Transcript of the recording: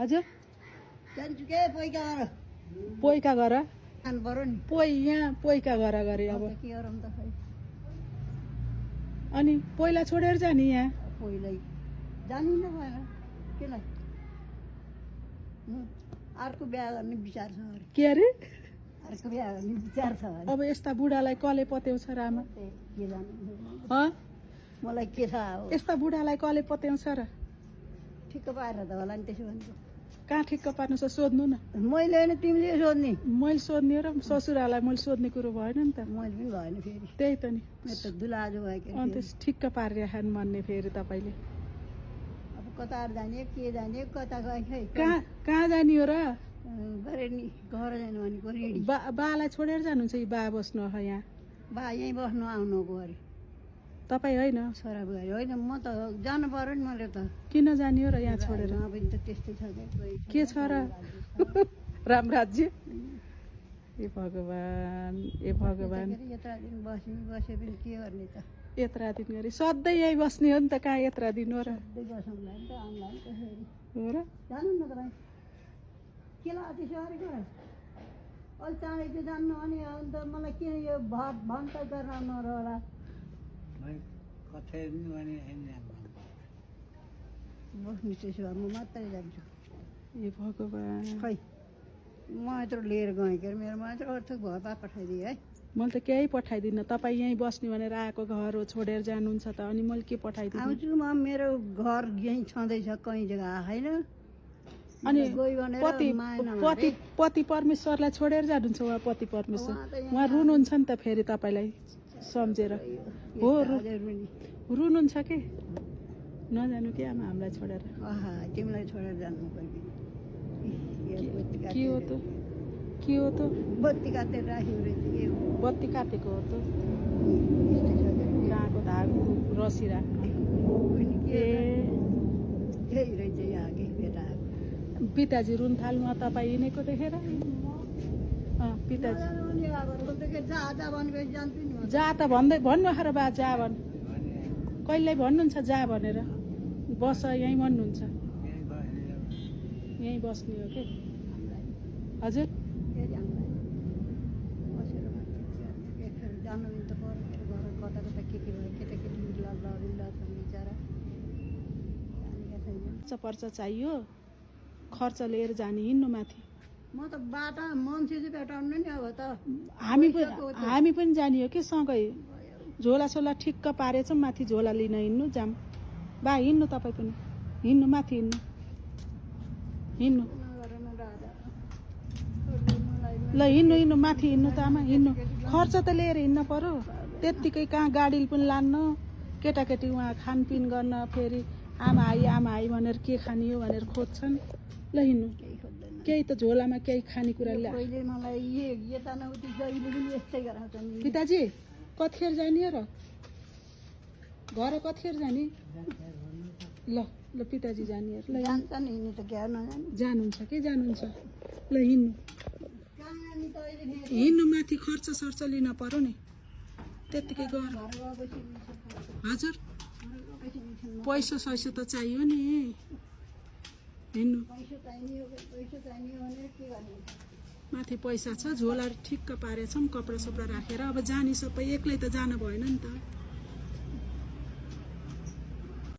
हजुर जान्छु के पैका गर पोइका गर खानु पर्यो नि पोइ यहाँ पोइका गर गरे अब के गरौँ त खै अनि पहिला छोडेर जाने यहाँ पहिल्यै जानिन भएन केलाई अर्को बिहा गर्ने विचार छ अरे के अरे अर्को बिहा गर्ने विचार छ अरे अब यस्ता बुढालाई कसले पत्याउँछ रामा के जानु ह मलाई के थाहा हो यस्ता बुढालाई कसले पत्याउँछ र ठिक्क पारेर त होला नि त्यसो भनेको कहाँ ठिक्क पार्नु छ सोध्नु न मैले होइन तिमीले सोध्ने मैले सोध्ने र ससुरालाई मैले सोध्ने कुरो भएन नि त मैले पनि भएन फेरि त्यही त नि मेरो त दुलाजो भयो के अन्त ठिक्क पारिराख्नु भन्ने फेरि तपाईँले अब कता जाने के जाने कता गए खै कहाँ जाने हो र गरे नि घर जानु भनेको रेडी बालाई छोडेर जानुहुन्छ यी बा बस्नु यहाँ बा यहीँ बस्नु आउनुको अरे तपाईँ होइन छोरा बुहारी होइन म त जानु पर्यो नि मैले त किन जाने हो र यहाँ छोडेर यहाँ पनि त त्यस्तै छ के छ र रामराज्य ए भगवान् ए भगवान् यत्र दिन बसे पनि के गर्ने त यत्रा दिन गरी सधैँ यहीँ बस्ने हो नि त कहाँ यत्रा दिन हो र बसौँला नि त आउँला नि त फेरि हो र जानु न तपाईँ के लाग्यो त्यसो गरेको अलिक चाँडै चाहिँ जान्नु अनि अन्त मलाई किन यो भन्छ गरेर आउनु होला बस्नु त्यसो भए म मात्रै जान्छु ए भगवान् खै म यत्रो लिएर गएँ के अरे मेरोमा यत्रो अर्थक भयो बा पठाइदिएँ है मैले त केही पठाइदिनँ तपाईँ यहीँ बस्ने भनेर आएको घर हो छोडेर जानुहुन्छ त अनि मैले के पठाइदिनु आउँछु म मेरो घर यहीँ छँदैछ कहीँ जग्गा होइन अनि गई भनेर पति माया पति पति परमेश्वरलाई छोडेर जानुहुन्छ उहाँ पति परमेश्वर उहाँ रुनुहुन्छ नि त फेरि तपाईँलाई सम्झेर हो रुनुहुन्छ के नजानु के आमा हामीलाई छोडेर तिमीलाई छोडेर जानु पऱ्यो के हो त के हो त बत्ती काटेर राख्यो रहेछ के हो बत्ती काटेको हो त यस्तै छ के कहाँको धाग रसी राख्नु ए त्यही रहेछ यहाँ के केटा पिताजी रुन थाल्नु तपाईँ हिँडेको देखेर पिताजी जा त भन्दै भन्नु आएर बा जा भन् कहिल्यै भन्नुहुन्छ जा भनेर बस यहीँ भन्नुहुन्छ यहीँ बस्ने हो के हजुर जानु त पर्यो घर कता कता के भयो केटाकेटी बिचरा पर्छ चाहियो खर्च लिएर जाने हिँड्नु माथि म त बाटा मान्छे चाहिँ भेटाउनु नि अब त हामी पनि जाने हो कि सँगै झोला सोला ठिक्क पारेछौँ माथि झोला लिन हिँड्नु जाम बा हिँड्नु तपाईँ पनि हिँड्नु माथि हिँड्नु हिँड्नु ल हिँड्नु हिँड्नु माथि हिँड्नु त आमा हिँड्नु खर्च त लिएर हिँड्नु पर्यो त्यत्तिकै कहाँ गाडी पनि लान्न केटाकेटी उहाँ खानपिन गर्न फेरि आमा आई भनेर के खाने हो भनेर खोज्छन् ल हिँड्नु केही त झोलामा केही खानेकुरा ल्याए मलाई यताउति जहिले पनि यस्तै गराउँछन् पिताजी कतिखेर जाने र घर कतिखेर जाने ल ल पिताजी जाने ल जान्छ नि हिँड्नु त क्या नजाने जानुहुन्छ के जानुहुन्छ ल हिँड्नु हिँड्नु माथि खर्च सर्च लिन पर्यो नि त्यत्तिकै गर हजुर पैसा सैसा त चाहियो नि हिँड्नु माथि पैसा छ झोला ठिक्क पारेछौँ कपडा सपडा राखेर अब जाने सबै एक्लै त जानु भएन नि त